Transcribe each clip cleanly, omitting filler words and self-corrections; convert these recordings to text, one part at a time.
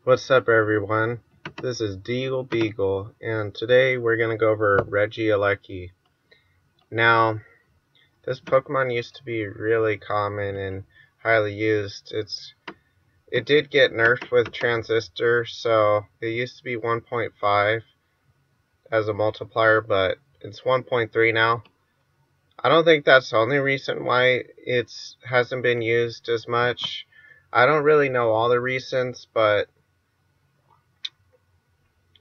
What's up, everyone? This is DeagleBeagle, and today we're going to go over Regieleki. Now, this Pokemon used to be really common and highly used. It did get nerfed with Transistor, so it used to be 1.5 as a multiplier, but it's 1.3 now. I don't think that's the only reason why it hasn't been used as much. I don't really know all the reasons, but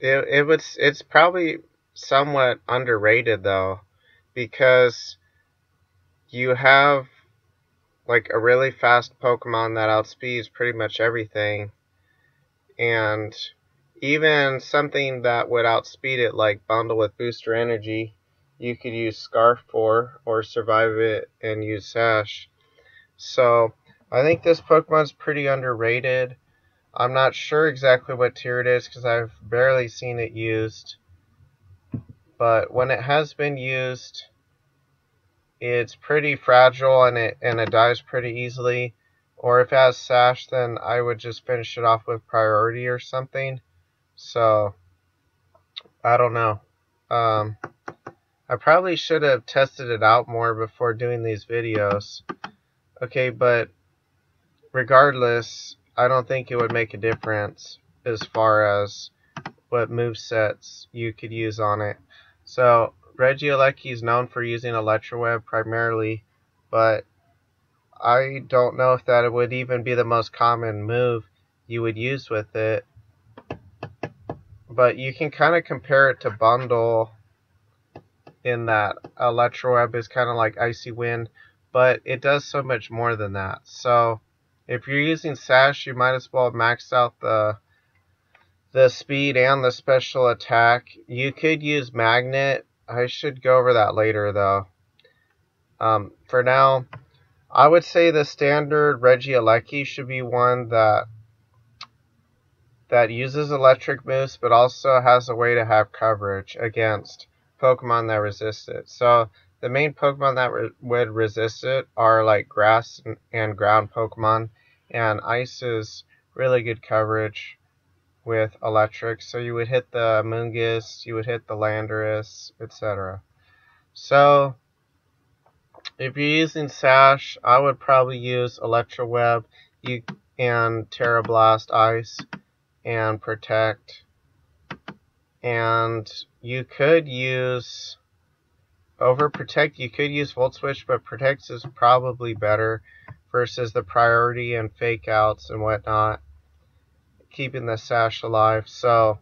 it's probably somewhat underrated though, because you have like a really fast Pokemon that outspeeds pretty much everything, and even something that would outspeed it like Bundle with Booster Energy, you could use Scarf for, or survive it and use Sash. So I think this Pokemon's pretty underrated. I'm not sure exactly what tier it is because I've barely seen it used. But when it has been used, it's pretty fragile and it dies pretty easily. Or if it has Sash, then I would just finish it off with priority or something. So I don't know. I probably should have tested it out more before doing these videos. Okay, but regardless, I don't think it would make a difference as far as what movesets you could use on it. So Regieleki is known for using Electro Web primarily, but I don't know if that would even be the most common move you would use with it. But you can kind of compare it to Bundle in that Electro Web is kind of like Icy Wind, but it does so much more than that. So if you're using Sash, you might as well max out the speed and the special attack. You could use Magnet. I should go over that later though. For now, I would say the standard Regieleki should be one that uses electric moves but also has a way to have coverage against Pokemon that resist it. So the main Pokemon that would resist it are like grass and ground Pokemon, and ice is really good coverage with electric. So you would hit the Moongus, you would hit the Landorus, etc. So if you're using Sash, I would probably use Electro Web and Terra Blast Ice and Protect. And you could use over Protect, you could use Volt Switch, but Protect is probably better versus the priority and fake outs and whatnot, keeping the Sash alive. So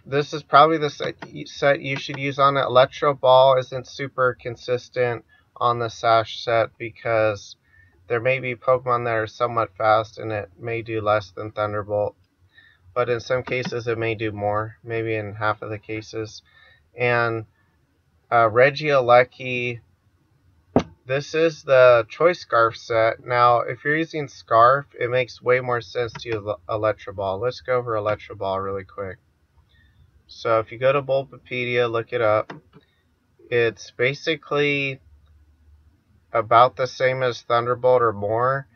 this is probably the set you should use on it. Electro Ball isn't super consistent on the Sash set because there may be Pokemon that are somewhat fast and it may do less than Thunderbolt, but in some cases it may do more, maybe in half of the cases. And Regieleki, this is the Choice Scarf set. Now, if you're using Scarf, it makes way more sense to use Electro Ball. Let's go over Electro Ball really quick. So if you go to Bulbapedia, look it up. It's basically about the same as Thunderbolt or more,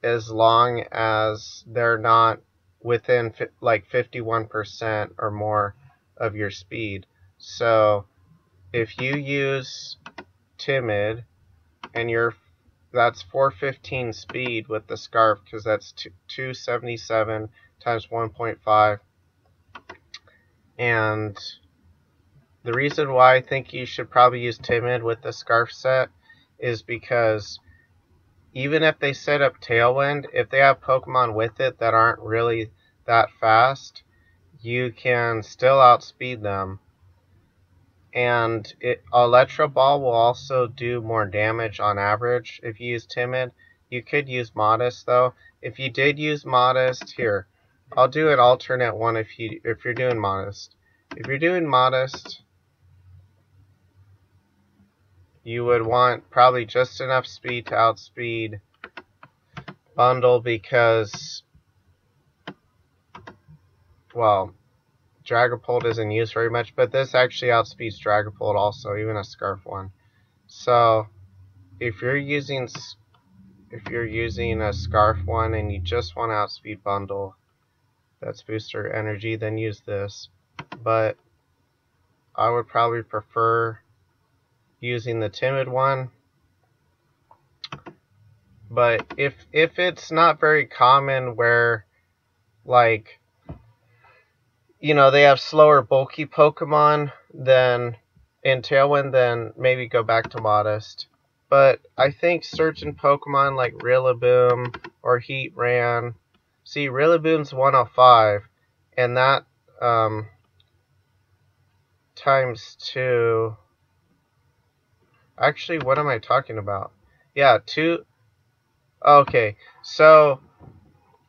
as long as they're not within like 51% or more of your speed. So if you use Timid and that's 415 speed with the Scarf, because that's 277 times 1.5. And the reason why I think you should probably use Timid with the Scarf set is because even if they set up Tailwind, if they have Pokemon with it that aren't really that fast, you can still outspeed them. And Electro Ball will also do more damage on average if you use Timid. You could use Modest though. If you did use Modest, here, I'll do an alternate one if you're doing Modest. If you're doing Modest, you would want probably just enough speed to outspeed Bundle because, well, Dragapult isn't used very much, but this actually outspeeds Dragapult also, even a Scarf one. So if you're using a Scarf one and you just want to outspeed Bundle, that's booster energy, then use this. But I would probably prefer using the timid one. But if it's not very common where, like, you know, they have slower bulky Pokemon than in Tailwind, then maybe go back to Modest. But I think certain Pokemon like Rillaboom or Heatran, see, Rillaboom's 105, and that times 2. Actually, what am I talking about? Yeah, 2. Okay, so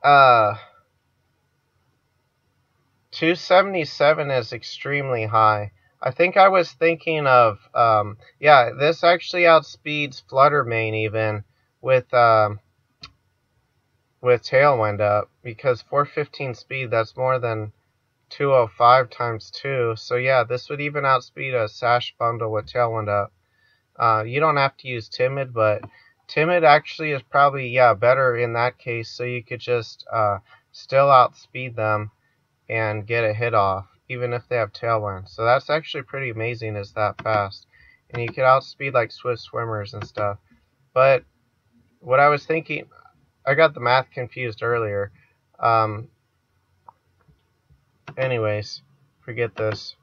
277 is extremely high. I think I was thinking of, yeah, this actually outspeeds Fluttermane even with Tailwind up, because 415 speed, that's more than 205 times 2. So yeah, this would even outspeed a Sash bundle with Tailwind up. You don't have to use Timid, but Timid actually is probably, yeah, better in that case, so you could just still outspeed them and get a hit off, even if they have Tailwind. So that's actually pretty amazing, it's that fast. And you could outspeed like Swift Swimmers and stuff. But what I was thinking, I got the math confused earlier. Anyways, forget this.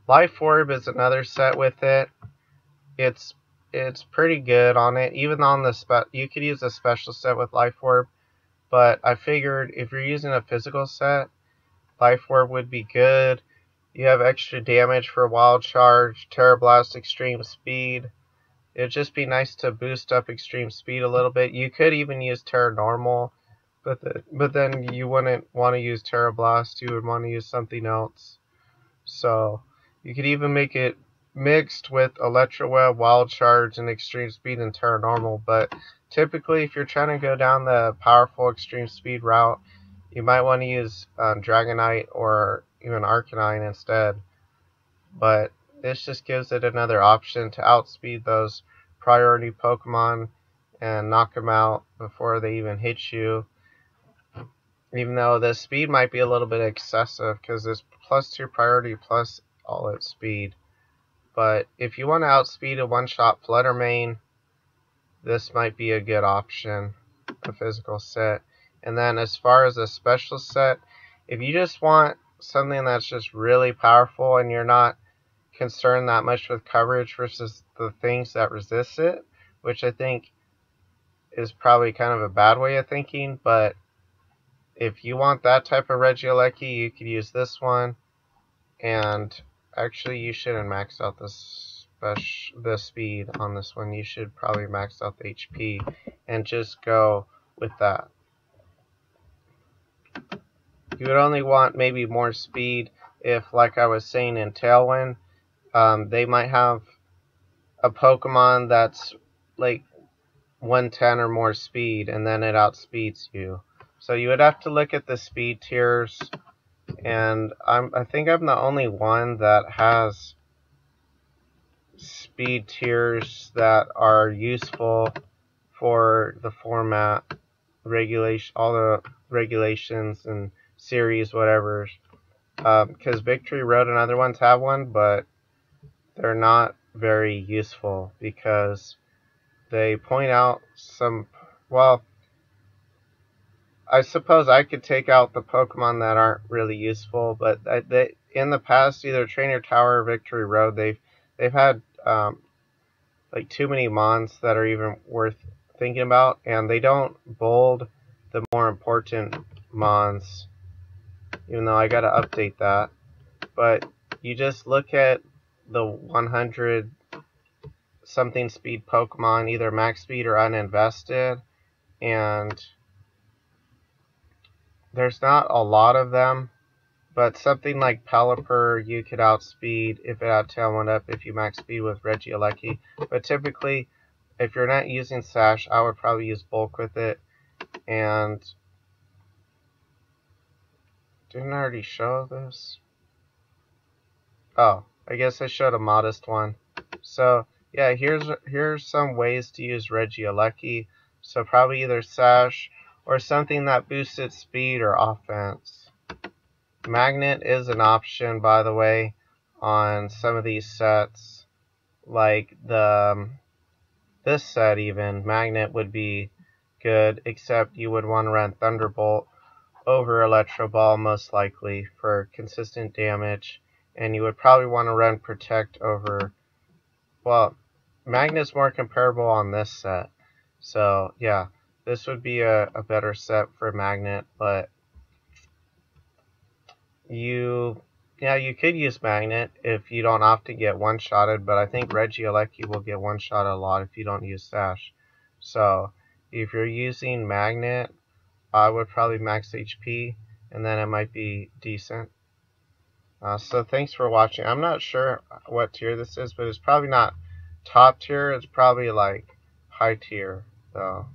Life Orb is another set with it. It's pretty good on it. Even on the you could use a special set with Life Orb, but I figured if you're using a physical set, Life Orb would be good. You have extra damage for Wild Charge, Terra Blast, Extreme Speed. It'd just be nice to boost up Extreme Speed a little bit. You could even use Terra Normal, but then you wouldn't want to use Terra Blast. You would want to use something else. So you could even make it mixed with Electro Web, Wild Charge, and Extreme Speed and Terra Normal. But typically, if you're trying to go down the powerful Extreme Speed route, you might want to use Dragonite or even Arcanine instead. But this just gives it another option to outspeed those priority Pokemon and knock them out before they even hit you. Even though the speed might be a little bit excessive because it's +2 priority plus all its speed. But if you want to outspeed a one-shot Fluttermane, this might be a good option, a physical set. And then as far as a special set, if you just want something that's just really powerful and you're not concerned that much with coverage versus the things that resist it, which I think is probably kind of a bad way of thinking, but if you want that type of Regieleki, you could use this one. And actually, you shouldn't max out the speed on this one. You should probably max out the HP and just go with that. You would only want maybe more speed if, like I was saying in Tailwind, they might have a Pokemon that's like 110 or more speed, and then it outspeeds you. So you would have to look at the speed tiers, and I think I'm the only one that has speed tiers that are useful for the format, all the regulations and series, whatever. Because Victory Road and other ones have one, but they're not very useful because they point out some, well, I suppose I could take out the Pokemon that aren't really useful, but in the past, either Trainer Tower or Victory Road, they've had like too many Mons that are even worth thinking about, and they don't bold the more important Mons, even though I gotta update that. But you just look at the 100 something speed Pokemon, either max speed or uninvested, and there's not a lot of them, but something like Pelipper you could outspeed if it had Tailwind up if you max speed with Regieleki. But typically, if you're not using Sash, I would probably use Bulk with it. And didn't I already show this? Oh, I guess I showed a Modest one. So yeah, here's some ways to use Regieleki. So probably either Sash or something that boosts its speed or offense. Magnet is an option, by the way, on some of these sets, like this set even. Magnet would be good, except you would want to run Thunderbolt over Electro Ball most likely for consistent damage, and you would probably want to run Protect over, well, Magnet's more comparable on this set, so yeah, this would be a better set for Magnet, but you could use Magnet if you don't often get one-shotted, but I think Regieleki will get one-shot a lot if you don't use Sash. So if you're using Magnet, I would probably max HP, and then it might be decent. So thanks for watching. I'm not sure what tier this is, but it's probably not top tier. It's probably like high tier, though.